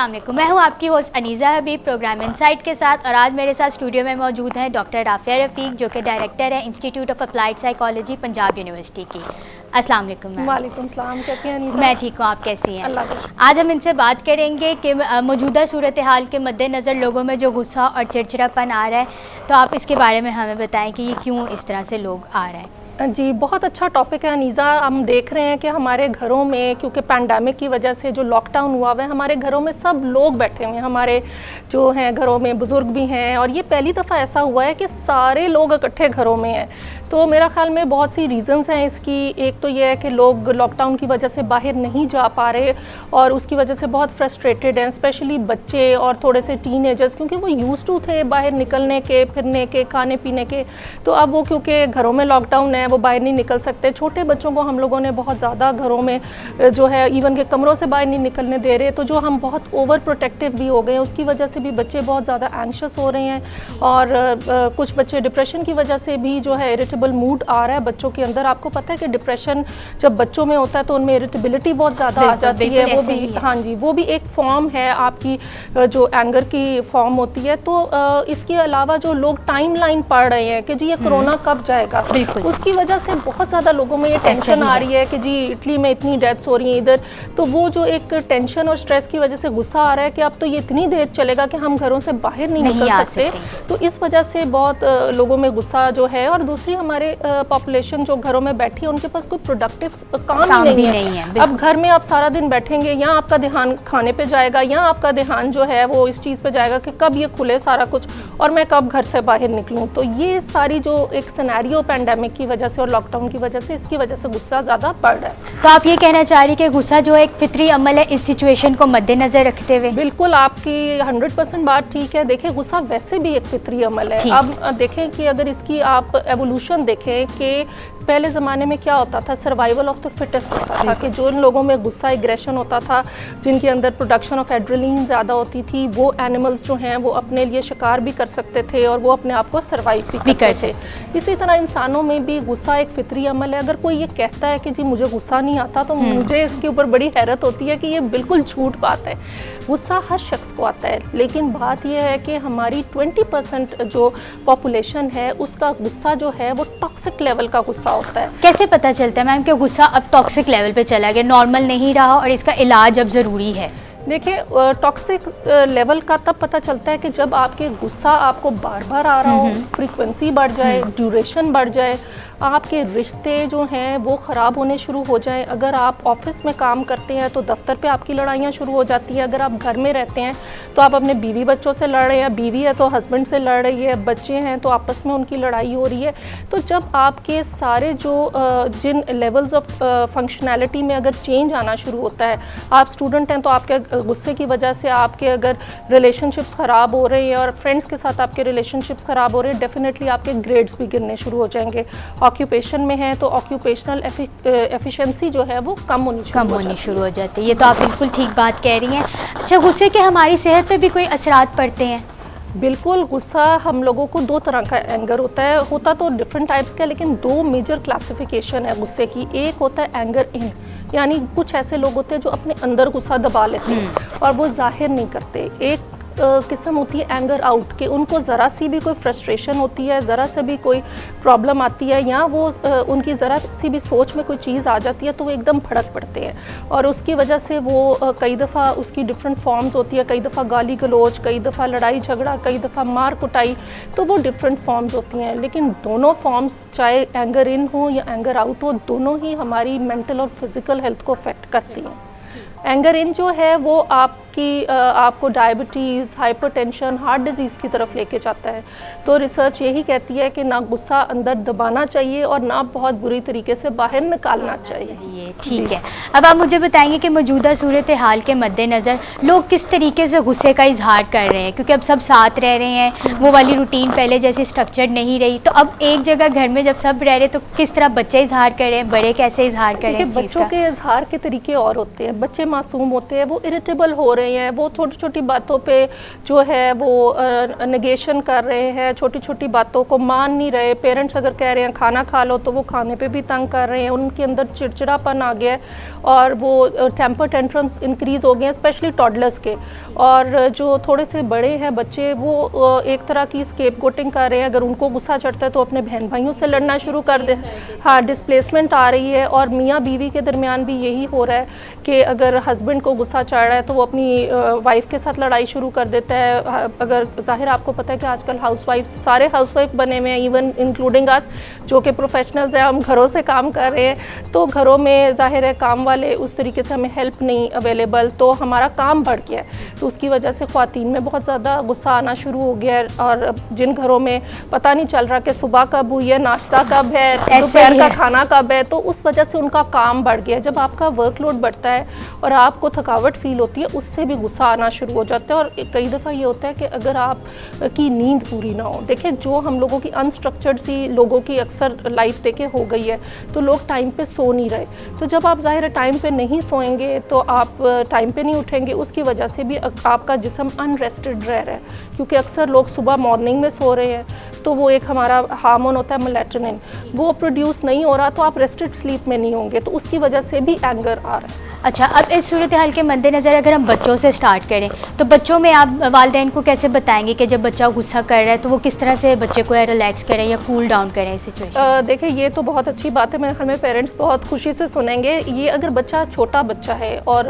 अस्सलाम वालेकुम, मैं हूं आपकी होस्ट अनीज़ा हबीब प्रोग्राम इनसाइट के साथ। और आज मेरे साथ स्टूडियो में मौजूद हैं डॉक्टर राफिया रफ़ीक, जो कि डायरेक्टर है institute of applied psychology Punjab university की। अस्सलाम वालेकुम मैम। वालेकुम सलाम, कैसी हैं अनीज़ा? मैं ठीक हूँ, आप कैसी हैं? अल्लाह का। आज हम इनसे बात करेंगे कि मौजूदा सूरत हाल के मद्देनज़र लोगों में जो गुस्सा और चिड़चिड़ापन आ रहा है, तो आप इसके बारे में हमें बताएं कि ये क्यों इस तरह से लोग आ रहे हैं। जी, बहुत अच्छा टॉपिक है अनीज़ा। हम देख रहे हैं कि हमारे घरों में, क्योंकि पैंडेमिक की वजह से जो लॉकडाउन हुआ हुआ है, हमारे घरों में सब लोग बैठे हुए हैं। हमारे जो हैं घरों में बुज़ुर्ग भी हैं, और ये पहली दफ़ा ऐसा हुआ है कि सारे लोग इकट्ठे घरों में हैं। तो मेरा ख्याल में बहुत सी रीज़न्स हैं इसकी। एक तो ये है कि लोग लॉकडाउन की वजह से बाहर नहीं जा पा रहे और उसकी वजह से बहुत फ्रस्ट्रेटेड हैं, स्पेशली बच्चे और थोड़े से टीनेजर्स, क्योंकि वो यूज़ टू थे बाहर निकलने के, फिरने के, खाने पीने के। तो अब वो क्योंकि घरों में लॉकडाउन है, वो बाहर नहीं निकल सकते। छोटे बच्चों को हम लोगों ने बहुत ज़्यादा घरों में जो है इवन के कमरों से बाहर नहीं निकलने दे रहे। तो जो हम बहुत ओवर प्रोटेक्टिव भी हो गए हैं, उसकी वजह से भी बच्चे बहुत ज़्यादा एंग्शियस हो रहे हैं। और कुछ बच्चे डिप्रेशन की वजह से भी जो है इरिटेबल मूड आ रहा है बच्चों के अंदर। आपको पता है कि डिप्रेशन जब बच्चों में होता है तो उनमें इरिटेबिलिटी बहुत ज़्यादा आ जाती है। वो भी हाँ जी, वो भी एक फॉर्म है आपकी जो एंगर की फॉर्म होती है। तो इसके अलावा जो लोग टाइम लाइन पढ़ रहे हैं कि जी ये कोरोना कब जाएगा, उसकी वजह से बहुत ज़्यादा लोगों में ये टेंशन आ रही है कि जी इटली में इतनी डेथ्स हो रही हैं इधर। तो वो जो एक टेंशन और स्ट्रेस की वजह से गुस्सा आ रहा है कि अब तो ये इतनी देर चलेगा कि हम घरों से बाहर नहीं निकल सकते। तो इस वजह से बहुत लोगों में गुस्सा जो है। और दूसरी हमारे पॉपुलेशन जो घरों में बैठी है, उनके पास कोई प्रोडक्टिव काम ही नहीं है। अब घर में आप सारा दिन बैठेंगे, या आपका ध्यान खाने पे जाएगा, या आपका ध्यान जो है वो इस चीज़ पे जाएगा कि कब ये खुले सारा कुछ और मैं कब घर से बाहर निकलूँ। तो ये सारी जो एक सिनेरियो पैंडेमिक की वजह से और लॉकडाउन की वजह से, इसकी वजह से गुस्सा ज़्यादा बढ़ रहा है। तो आप ये कहना चाह रही हैं कि गुस्सा जो एक फितरी अमल है इस सिचुएशन को मद्देनज़र रखते हुए? बिल्कुल, आपकी 100% बात ठीक है। देखिए, गुस्सा वैसे भी एक फितरी अमल है। अब देखें कि अगर इसकी आप एवोल्यूशन देखें कि पहले ज़माने में क्या होता था, सर्वाइवल ऑफ द फिटेस्ट होता था कि जो इन लोगों में गुस्सा एग्रेशन होता था, जिनके अंदर प्रोडक्शन ऑफ एड्रेनलिन ज़्यादा होती थी, वो एनिमल्स जो हैं वो अपने लिए शिकार भी कर सकते थे और वो अपने आप को सर्वाइव भी करते थे। इसी तरह इंसानों में भी गुस्सा एक फितरी अमल है। अगर कोई ये कहता है कि जी मुझे गुस्सा नहीं आता, तो मुझे इसके ऊपर बड़ी हैरत होती है कि ये बिल्कुल झूठ बात है। गुस्सा हर शख्स को आता है, लेकिन बात यह है कि हमारी 20% जो पॉपुलेशन है उसका गुस्सा जो है वो टॉक्सिक लेवल का गुस्सा होता है। कैसे पता चलता है मैम कि गुस्सा अब टॉक्सिक लेवल पे चला गया, नॉर्मल नहीं रहा और इसका इलाज अब ज़रूरी है? देखिए, टॉक्सिक लेवल का तब पता चलता है कि जब आपके गुस्सा आपको बार बार आ रहा हो, फ्रीक्वेंसी बढ़ जाए, ड्यूरेशन बढ़ जाए, आपके रिश्ते जो हैं वो ख़राब होने शुरू हो जाएं। अगर आप ऑफिस में काम करते हैं तो दफ्तर पे आपकी लड़ाइयाँ शुरू हो जाती हैं। अगर आप घर में रहते हैं तो आप अपने बीवी बच्चों से लड़ रहे हैं, बीवी है तो हस्बैंड से लड़ रही है, बच्चे हैं तो आपस में उनकी लड़ाई हो रही है। तो जब आपके सारे जो जिन लेवल्स ऑफ फंक्शनैलिटी में अगर चेंज आना शुरू होता है, आप स्टूडेंट हैं तो आपके गुस्से की वजह से आपके अगर रिलेशनशिप्स ख़राब हो रहे हैं और फ्रेंड्स के साथ आपके रिलेशनशिप्स ख़राब हो रहे हैं, डेफिनेटली आपके ग्रेड्स भी गिरने शुरू हो जाएंगे। ऑक्यूपेशन में है तो ऑक्यूपेशनल एफिशिएंसी जो है वो कम होनी शुरू हो जाती है। ये तो आप बिल्कुल ठीक बात कह रही हैं। अच्छा, गुस्से के हमारी सेहत पे भी कोई असरात पड़ते हैं? बिल्कुल, गुस्सा हम लोगों को दो तरह का एंगर होता तो डिफरेंट टाइप्स का, लेकिन दो मेजर क्लासिफिकेशन है गुस्से की। एक होता है एंगर इन, यानी कुछ ऐसे लोग होते हैं जो अपने अंदर गुस्सा दबा लेते हैं और वो जाहिर नहीं करते। एक किस्म होती है एंगर आउट, कि उनको ज़रा सी भी कोई फ्रस्ट्रेशन होती है, ज़रा सा भी कोई प्रॉब्लम आती है, या वो उनकी ज़रा सी भी सोच में कोई चीज़ आ जाती है तो वो एकदम भड़क पड़ते हैं। और उसकी वजह से वो कई दफ़ा उसकी डिफरेंट फॉर्म्स होती है, कई दफ़ा गाली गलोच, कई दफ़ा लड़ाई झगड़ा, कई दफ़ा मार कुटाई, तो वो डिफरेंट फॉर्म्स होती हैं। लेकिन दोनों फॉर्म्स, चाहे एंगर इन हो या एंगर आउट हो, दोनों ही हमारी मेंटल और फिज़िकल हेल्थ को अफेक्ट करती हैं। एंगर इन जो है वो आपको डायबिटीज़, हाइपरटेंशन, हार्ट डिजीज़ की तरफ लेके जाता है। तो रिसर्च यही कहती है कि ना गुस्सा अंदर दबाना चाहिए और ना बहुत बुरी तरीके से बाहर निकालना चाहिए। ठीक है, अब आप मुझे बताएंगे कि मौजूदा सूरत हाल के मद्देनज़र लोग किस तरीके से गुस्से का इजहार कर रहे हैं, क्योंकि अब सब साथ रह रहे हैं, वो वाली रूटीन पहले जैसी स्ट्रक्चर्ड नहीं रही। तो अब एक जगह घर में जब सब रह रहे तो किस तरह बच्चे इजहार कर रहे हैं, बड़े कैसे इजहार कर रहे हैं? बच्चों के इजहार के तरीके और होते हैं। बच्चे मासूम होते हैं वो इरिटेबल हो रहे हैं, वो छोटी छोटी बातों पे जो है वो नेगेशन कर रहे हैं, छोटी छोटी बातों को मान नहीं रहे। पेरेंट्स अगर कह रहे हैं खाना खा लो तो वो खाने पे भी तंग कर रहे हैं, उनके अंदर चिड़चिड़ापन आ गया है और वो टेम्पर टेंट्रम्स इंक्रीज़ हो गए हैं, स्पेशली टॉडलर्स के। और जो थोड़े से बड़े हैं बच्चे वो एक तरह की स्केपगोटिंग कर रहे हैं, अगर उनको गुस्सा चढ़ता है तो अपने बहन भाइयों से लड़ना शुरू कर दे। हाँ, डिस्प्लेसमेंट आ रही है और मियाँ बीवी के दरमियान भी यही हो रहा है कि अगर हस्बैंड को गुस्सा चढ़ रहा है तो वो अपनी वाइफ के साथ लड़ाई शुरू कर देता है। अगर ज़ाहिर आपको पता है कि आजकल हाउसवाइफ सारे हाउसवाइफ बने हुए हैं, इवन इंक्लूडिंग अस जो कि प्रोफेशनल्स हैं, हम घरों से काम कर रहे हैं, तो घरों में ज़ाहिर है काम वाले उस तरीके से हमें हेल्प नहीं अवेलेबल, तो हमारा काम बढ़ गया है। तो उसकी वजह से ख़वातीन में बहुत ज़्यादा गुस्सा आना शुरू हो गया है। और जिन घरों में पता नहीं चल रहा कि सुबह कब हुई है, नाश्ता कब है, दोपहर का खाना कब है, तो उस वजह से उनका काम बढ़ गया। जब आपका वर्कलोड बढ़ता है और आपको थकावट फील होती है, उससे भी गुस्सा आना शुरू हो जाता है। और कई दफ़ा ये होता है कि अगर आप की नींद पूरी ना हो, देखिए जो हम लोगों की अनस्ट्रक्चर्ड सी लोगों की अक्सर लाइफ देखे हो गई है, तो लोग टाइम पे सो नहीं रहे। तो जब आप ज़ाहिर टाइम पे नहीं सोएंगे तो आप टाइम पे नहीं उठेंगे, उसकी वजह से भी आपका जिस्म अनरेस्टेड रह रहा है, क्योंकि अक्सर लोग सुबह मॉर्निंग में सो रहे हैं, तो वो एक हमारा हार्मोन होता है मेलेटोनिन, वो प्रोड्यूस नहीं हो रहा, तो आप रेस्टेड स्लीप में नहीं होंगे, तो उसकी वजह से भी एंगर आ रहा है। अच्छा, अब इस सूरत हाल के मद्देनज़र अगर हम बच्चों से स्टार्ट करें तो बच्चों में आप वालिदैन को कैसे बताएंगे कि जब बच्चा गुस्सा कर रहा है तो वो किस तरह से बच्चे को रिलैक्स करें या कूल डाउन करें सिचुएशन? देखिए ये तो बहुत अच्छी बात है, मेरे ख्याल में पेरेंट्स बहुत खुशी से सुनेंगे। ये अगर बच्चा छोटा बच्चा है और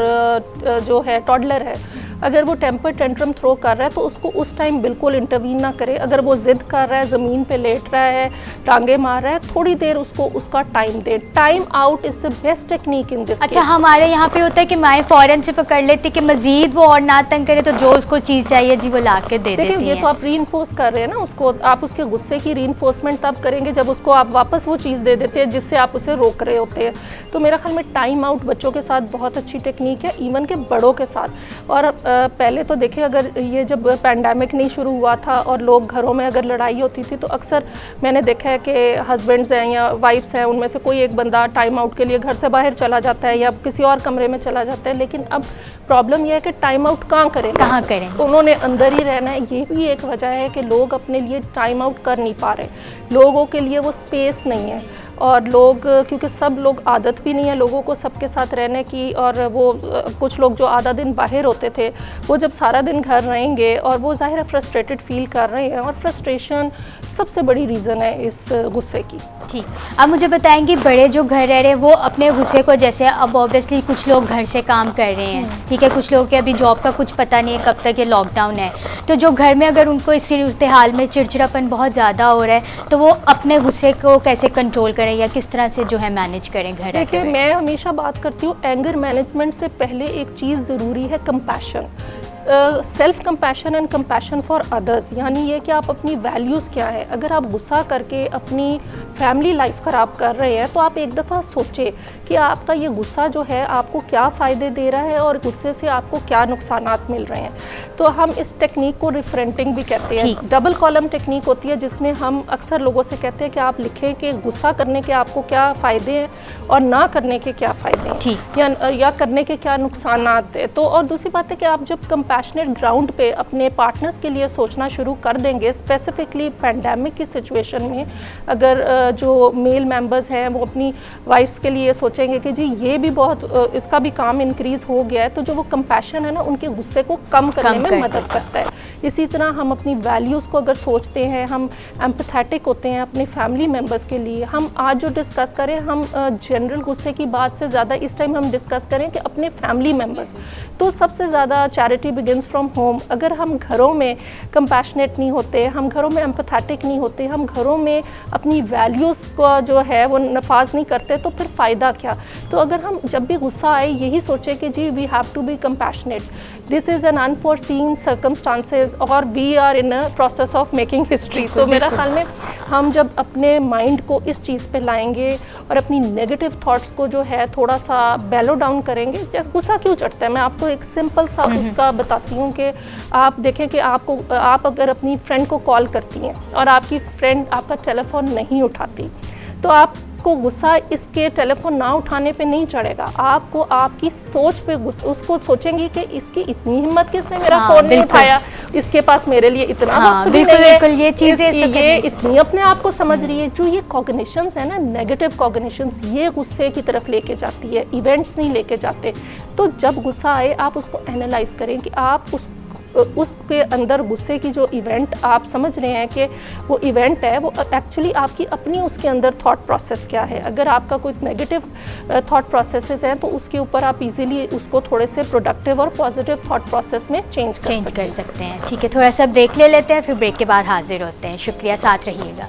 जो है टॉडलर है, अगर वो टेम्पर टेंट्रम थ्रो कर रहा है तो उसको उस टाइम बिल्कुल इंटरवीन ना करे। अगर वो ज़िद कर रहा है, ज़मीन पे लेट रहा है, टांगे मार रहा है, थोड़ी देर उसको उसका time they. Time out is the best technique in this. अच्छा, हमारे यहाँ पे होता है कि माएँ फ़ौरन से पकड़ लेती कि मज़ीद वो और ना तंग करे, तो जो उसको चीज़ चाहिए जी वो ला के दे देती हैं। ये तो आप रीइंफोर्स कर रहे हैं ना उसको, आप उसके गुस्से की रीइंफोर्समेंट तब करेंगे जब उसको आप वापस वो चीज़ दे देते हैं जिससे आप उसे रोक रहे होते हैं। तो मेरा ख्याल में टाइम आउट बच्चों के साथ बहुत अच्छी टेक्निक है, इवन के बड़ों के साथ। और पहले तो देखिए, अगर ये जब पैंडेमिक नहीं शुरू हुआ था और लोग घरों में अगर लड़ाई होती थी तो अक्सर मैंने देखा है कि हस्बैंड्स हैं या वाइफ्स हैं, उनमें से कोई एक बंदा टाइम आउट के लिए घर से बाहर चला जाता है या किसी और कमरे में चला जाता है। लेकिन अब प्रॉब्लम यह है कि टाइम आउट कहाँ करें, उन्होंने अंदर ही रहना है। ये भी एक वजह है कि लोग अपने लिए टाइम आउट कर नहीं पा रहे, लोगों के लिए वो स्पेस नहीं है। और लोग, क्योंकि सब लोग आदत भी नहीं है लोगों को सबके साथ रहने की, और वो कुछ लोग जो आधा दिन बाहर होते थे वो जब सारा दिन घर रहेंगे और वो ज़ाहिर है फ्रस्ट्रेटेड फील कर रहे हैं, और फ्रस्ट्रेशन सबसे बड़ी रीज़न है इस गुस्से की। ठीक, अब मुझे बताएंगी बड़े जो घर रह रहे हैं वो अपने गुस्से को, जैसे अब ऑब्वियसली कुछ लोग घर से काम कर रहे हैं, ठीक है, कुछ लोगों के अभी जॉब का कुछ पता नहीं है कब तक ये लॉकडाउन है, तो जो घर में अगर उनको इस सूरत हाल में चिड़चिड़ापन बहुत ज़्यादा हो रहा है तो वो अपने गुस्से को कैसे कंट्रोल करें या किस तरह से जो है मैनेज करें घर? देखिए, मैं हमेशा बात करती हूँ एंगर मैनेजमेंट से पहले एक चीज़ ज़रूरी है, compassion, self compassion and compassion for others. यानी ये कि आप अपनी वैल्यूज़ क्या है। अगर आप गुस्सा करके अपनी फैमिली लाइफ ख़राब कर रहे हैं तो आप एक दफ़ा सोचें कि आपका ये गुस्सा जो है आपको क्या फ़ायदे दे रहा है और गुस्से से आपको क्या नुकसानात मिल रहे हैं। तो हम इस टेक्निक को रिफ्रेंटिंग भी कहते हैं। डबल कॉलम टेक्निक होती है जिसमें हम अक्सर लोगों से कहते हैं कि आप लिखें कि गुस्सा करने के आपको क्या फ़ायदे हैं और ना करने के क्या फ़ायदे हैं, या करने के क्या नुकसानात हैं। तो और दूसरी बात है कि आप जब कंपैशनेट ग्राउंड पे अपने पार्टनर्स के लिए सोचना शुरू कर देंगे, स्पेसिफिकली पैंडेमिक की सिचुएशन में, अगर जो मेल मेंबर्स हैं वो अपनी वाइफ्स के लिए सोचेंगे कि जी ये भी बहुत इसका भी काम इंक्रीज़ हो गया है, तो जो वो कंपैशन है ना उनके गुस्से को कम करने में मदद करता है। इसी तरह हम अपनी वैल्यूज़ को अगर सोचते हैं, हम एम्पैथेटिक होते हैं अपने फैमिली मेम्बर्स के लिए। हम आज जो डिस्कस करें, हम जनरल गुस्से की बात से ज़्यादा इस टाइम हम डिस्कस करें कि अपने फैमिली मेम्बर्स। तो सबसे ज़्यादा चैरिटी बिगिंस फ्रॉम होम। अगर हम घरों में कंपैशनेट नहीं होते, हम घरों में एम्पैथेटिक नहीं होते, हम घरों में अपनी वैल्यूज़ को जो है वो नफाज नहीं करते, तो फिर फ़ायदा क्या। तो अगर हम जब भी गुस्सा आए यही सोचें कि जी we have to be compassionate, this is an unforeseen circumstances और we are in a process of making history. तो मेरा ख्याल में हम जब अपने माइंड को इस चीज़ पे लाएंगे और अपनी नेगेटिव थॉट्स को जो है थोड़ा सा बैलो डाउन करेंगे। जैसे गुस्सा क्यों चढ़ता है, मैं आपको एक सिंपल सा उसका बताती हूँ कि आप देखें कि आप अगर अपनी फ्रेंड को कॉल करती हैं और आपकी फ्रेंड आपका टेलीफोन नहीं उठाती, तो आप उसको गुस्सा इसके टेलीफोन ना उठाने पे नहीं चढ़ेगा, आपको आपकी सोच पे उसको सोचेंगी कि इसकी इतनी हिम्मत किसने मेरा फ़ोन नहीं उठाया, इसके पास मेरे लिए इतना वक्त भी नहीं है, ये चीज़ें ये इतनी अपने आप को समझ रही है। जो ये कॉग्निशंस है ना, नेगेटिव कॉग्निशंस, ये गुस्से की तरफ लेके जाती है, इवेंट्स नहीं लेके जाते। तो जब गुस्सा आए आप उसको एनालाइज करें कि आप उसके अंदर गुस्से की जो इवेंट आप समझ रहे हैं कि वो इवेंट है, वो एक्चुअली आपकी अपनी उसके अंदर थॉट प्रोसेस क्या है। अगर आपका कोई नेगेटिव थॉट प्रोसेसेस हैं तो उसके ऊपर आप इजीली उसको थोड़े से प्रोडक्टिव और पॉजिटिव थॉट प्रोसेस में चेंज कर सकते हैं। ठीक है, थोड़ा सा ब्रेक ले लेते हैं, फिर ब्रेक के बाद हाजिर होते हैं। शुक्रिया, साथ रहिएगा।